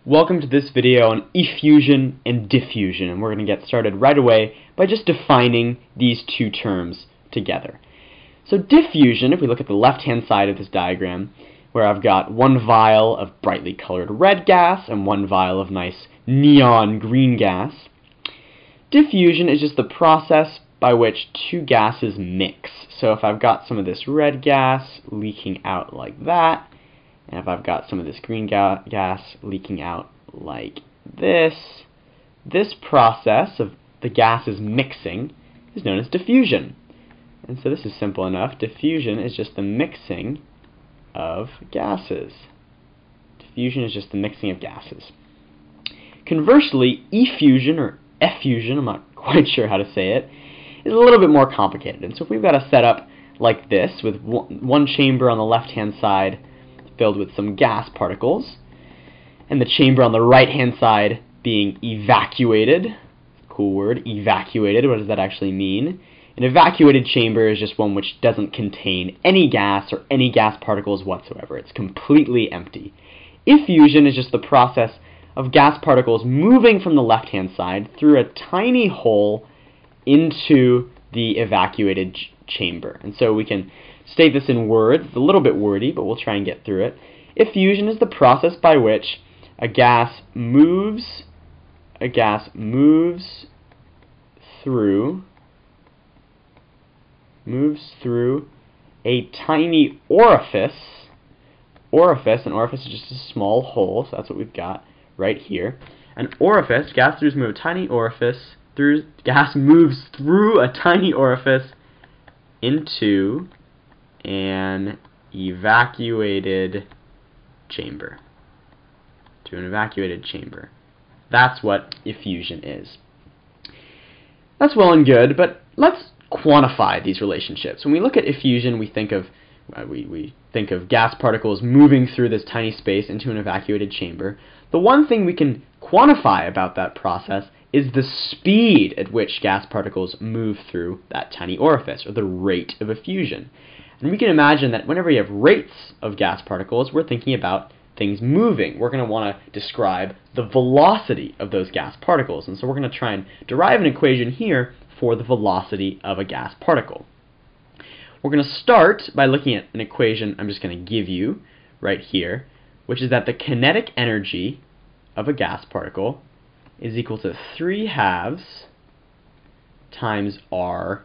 Welcome to this video on effusion and diffusion, and we're going to get started right away by just defining these two terms together. So diffusion, if we look at the left-hand side of this diagram, where I've got one vial of brightly colored red gas and one vial of nice neon green gas, diffusion is just the process by which two gases mix. So if I've got some of this red gas leaking out like that, and if I've got some of this green gas leaking out like this process of the gases mixing is known as diffusion. And so this is simple enough. Diffusion is just the mixing of gases. Diffusion is just the mixing of gases. Conversely, effusion or effusion, I'm not quite sure how to say it, is a little bit more complicated. And so if we've got a setup like this with one chamber on the left-hand side filled with some gas particles, and the chamber on the right-hand side being evacuated. Cool word, evacuated. What does that actually mean? An evacuated chamber is just one which doesn't contain any gas or any gas particles whatsoever. It's completely empty. Effusion is just the process of gas particles moving from the left-hand side through a tiny hole into the evacuated chamber. And so we can state this in words. It's a little bit wordy, but we'll try and get through it. Effusion is the process by which a gas moves through a tiny orifice. An orifice is just a small hole, so that's what we've got right here. An orifice, gas moves a tiny orifice gas moves through a tiny orifice into an evacuated chamber. That's what effusion is. That's well and good, but let's quantify these relationships. When we look at effusion, we think of gas particles moving through this tiny space into an evacuated chamber. The one thing we can quantify about that process is the speed at which gas particles move through that tiny orifice, or the rate of effusion. And we can imagine that whenever you have rates of gas particles, we're thinking about things moving. We're going to want to describe the velocity of those gas particles. And so we're going to try and derive an equation here for the velocity of a gas particle. We're going to start by looking at an equation I'm just going to give you right here, which is that the kinetic energy of a gas particle is equal to 3/2 times R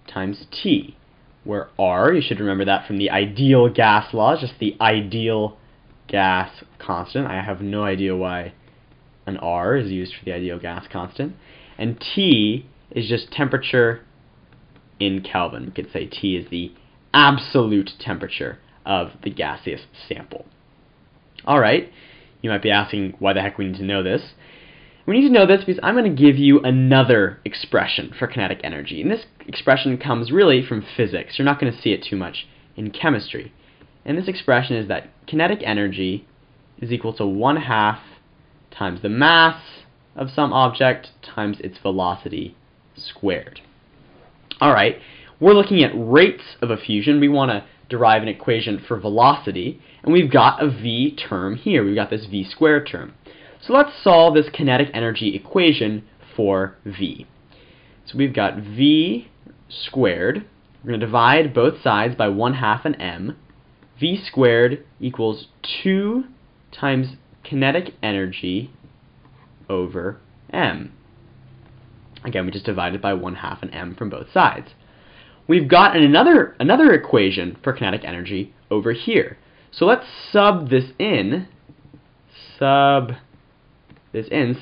times T, where R, you should remember that from the ideal gas law, just the ideal gas constant. I have no idea why an R is used for the ideal gas constant. And T is just temperature in Kelvin. We could say T is the absolute temperature of the gaseous sample. Alright, you might be asking why the heck we need to know this. We need to know this because I'm going to give you another expression for kinetic energy. And this expression comes really from physics. You're not going to see it too much in chemistry. And this expression is that kinetic energy is equal to 1/2 times the mass of some object times its velocity squared. Alright, we're looking at rates of effusion. We want to derive an equation for velocity, and we've got a v term here. We've got this v squared term. So let's solve this kinetic energy equation for v. So we've got v squared. We're going to divide both sides by 1/2 an m. V squared equals 2 times kinetic energy over m. Again, we just divided by 1/2 an m from both sides. We've got another equation for kinetic energy over here. So let's sub this in.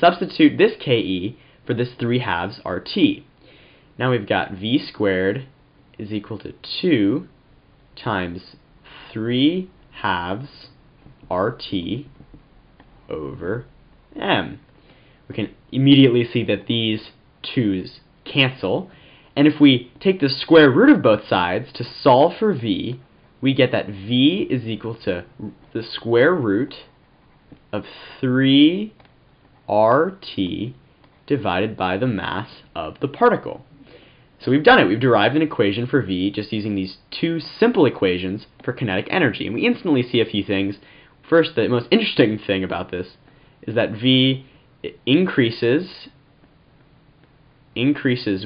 Substitute this Ke for this 3/2 RT. Now we've got V squared is equal to 2 times 3/2 RT over M. We can immediately see that these 2's cancel. And if we take the square root of both sides to solve for V, we get that V is equal to the square root of 3 RT divided by the mass of the particle. So we've done it. We've derived an equation for V just using these two simple equations for kinetic energy. And we instantly see a few things. First, the most interesting thing about this is that V increases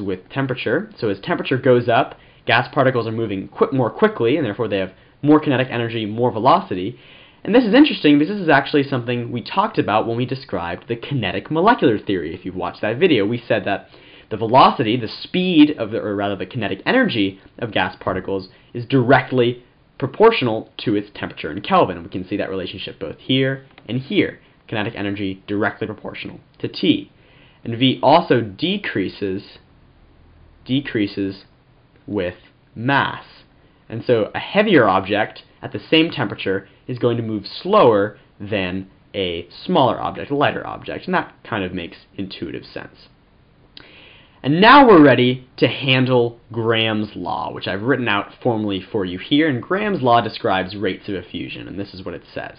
with temperature. So as temperature goes up, gas particles are moving more quickly, and therefore they have more kinetic energy, more velocity. And this is interesting because this is actually something we talked about when we described the kinetic molecular theory. If you've watched that video, we said that the velocity, the speed of or rather the kinetic energy of gas particles is directly proportional to its temperature in Kelvin. We can see that relationship both here and here. Kinetic energy directly proportional to T. And V also decreases with mass. And so a heavier object at the same temperature is going to move slower than a smaller object, a lighter object, and that kind of makes intuitive sense. And now we're ready to handle Graham's law, which I've written out formally for you here, and Graham's law describes rates of effusion, and this is what it says.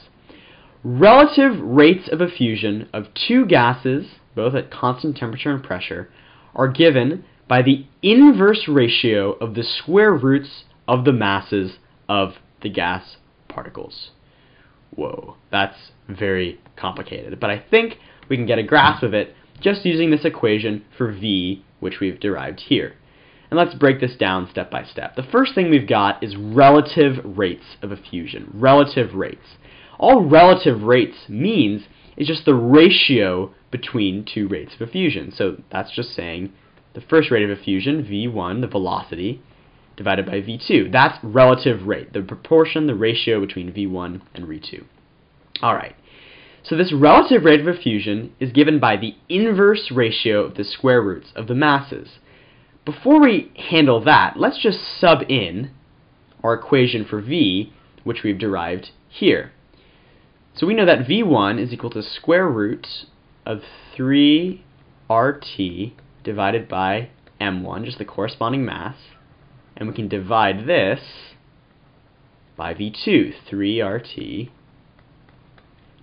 Relative rates of effusion of two gases, both at constant temperature and pressure, are given by the inverse ratio of the square roots of the masses of the gas particles. Whoa, that's very complicated, but I think we can get a grasp of it just using this equation for V, which we've derived here. And let's break this down step by step. The first thing we've got is relative rates of effusion. Relative rates. All relative rates means is just the ratio between two rates of effusion. So that's just saying the first rate of effusion, V1, the velocity, divided by V2. That's relative rate, the proportion, the ratio between V1 and V2. Alright, so this relative rate of effusion is given by the inverse ratio of the square roots of the masses. Before we handle that, let's just sub in our equation for V, which we've derived here. So we know that V1 is equal to square root of 3RT divided by M1, just the corresponding mass. And we can divide this by V2, 3RT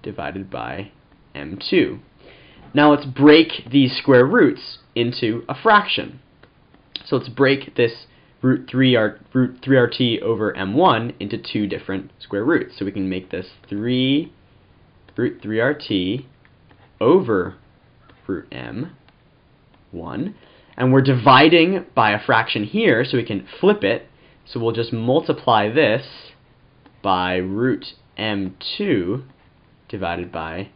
divided by M2. Now let's break these square roots into a fraction. So let's break this root 3RT over M1 into two different square roots. So we can make this root 3RT over root M1. And we're dividing by a fraction here, so we can flip it. So we'll just multiply this by root M2 divided by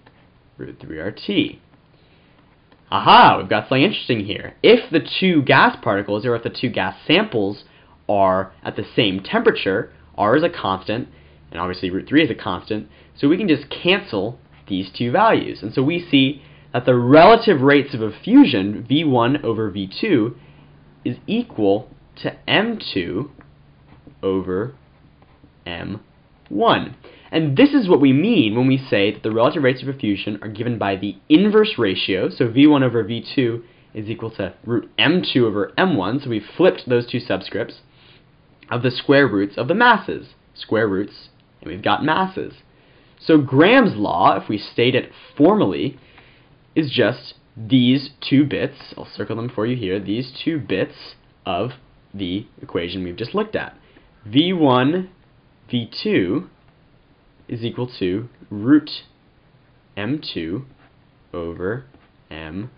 root 3RT. Aha, we've got something interesting here. If the two gas particles, or if the two gas samples are at the same temperature, R is a constant, and obviously root 3 is a constant, so we can just cancel these two values. And so we see that the relative rates of effusion, V1 over V2, is equal to M2 over M1. And this is what we mean when we say that the relative rates of effusion are given by the inverse ratio, so V1 over V2 is equal to root M2 over M1, so we've flipped those two subscripts, of the square roots of the masses. Square roots, and we've got masses. So Graham's law, if we state it formally, is just these two bits, I'll circle them for you here, these two bits of the equation we've just looked at. V1, V2 is equal to root M2 over M1.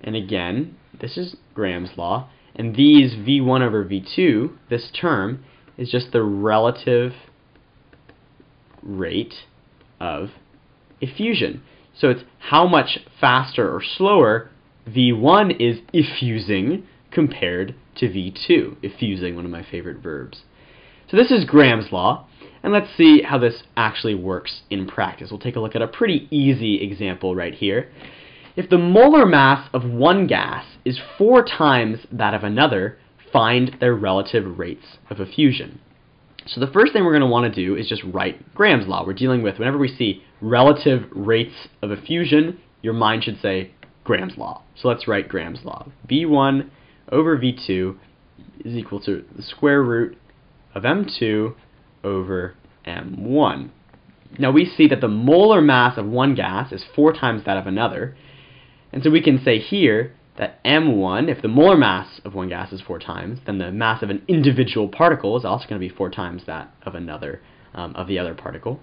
And again, this is Graham's law, and these V1 over V2, this term, is just the relative rate of effusion. So it's how much faster or slower V1 is effusing compared to V2. Effusing, one of my favorite verbs. So this is Graham's law, and let's see how this actually works in practice. We'll take a look at a pretty easy example right here. If the molar mass of one gas is 4 times that of another, find their relative rates of effusion. So the first thing we're going to want to do is just write Graham's law. We're dealing with, whenever we see relative rates of effusion, your mind should say Graham's law. So let's write Graham's law. V1 over V2 is equal to the square root of M2 over M1. Now we see that the molar mass of one gas is 4 times that of another. And so we can say here that M1, if the molar mass of one gas is 4 times, then the mass of an individual particle is also going to be 4 times that of another, of the other particle.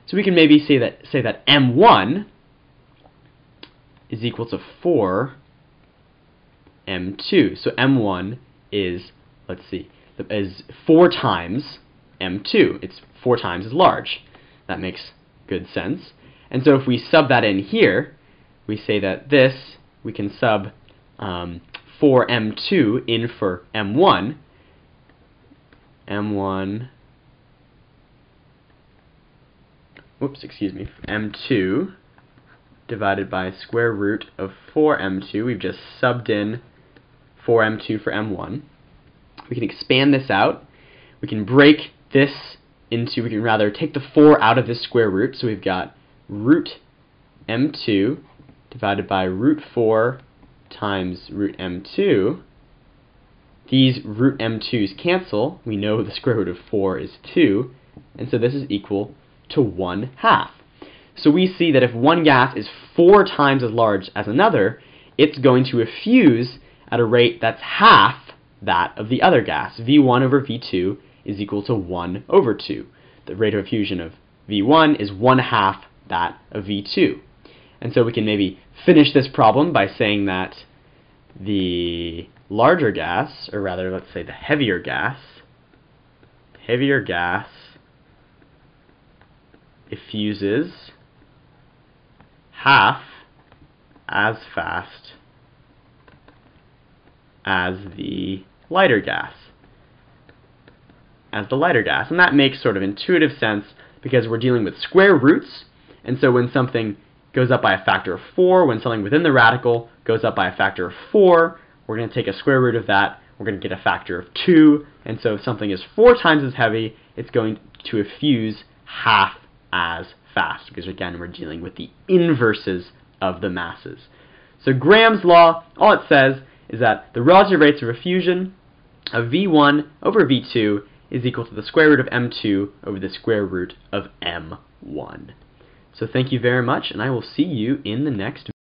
So we can maybe say that m1 is equal to 4 m2. So m1 is, let's see, is 4 times m2. It's 4 times as large. That makes good sense. And so if we sub that in here, we say that this, we can sub 4m2 in for m1. m2 divided by square root of 4m2. We've just subbed in 4m2 for m1. We can expand this out. We can break this into, we can rather take the 4 out of this square root, so we've got root m2 divided by root 4 times root m2. These root m2's cancel. We know the square root of 4 is 2, and so this is equal to 1/2. So we see that if one gas is 4 times as large as another, it's going to effuse at a rate that's half that of the other gas. V1 over V2 is equal to 1 over 2. The rate of effusion of V1 is 1/2 that of V2. And so we can maybe finish this problem by saying that the larger gas, or rather let's say the heavier gas effuses half as fast as the lighter gas. And that makes sort of intuitive sense because we're dealing with square roots, and so when something goes up by a factor of 4, when something within the radical goes up by a factor of 4, we're going to take a square root of that, we're going to get a factor of 2, and so if something is 4 times as heavy, it's going to effuse half as fast, because again, we're dealing with the inverses of the masses. So Graham's law, all it says is that the relative rates of effusion of V1 over V2 is equal to the square root of m2 over the square root of m1. So thank you very much, and I will see you in the next video.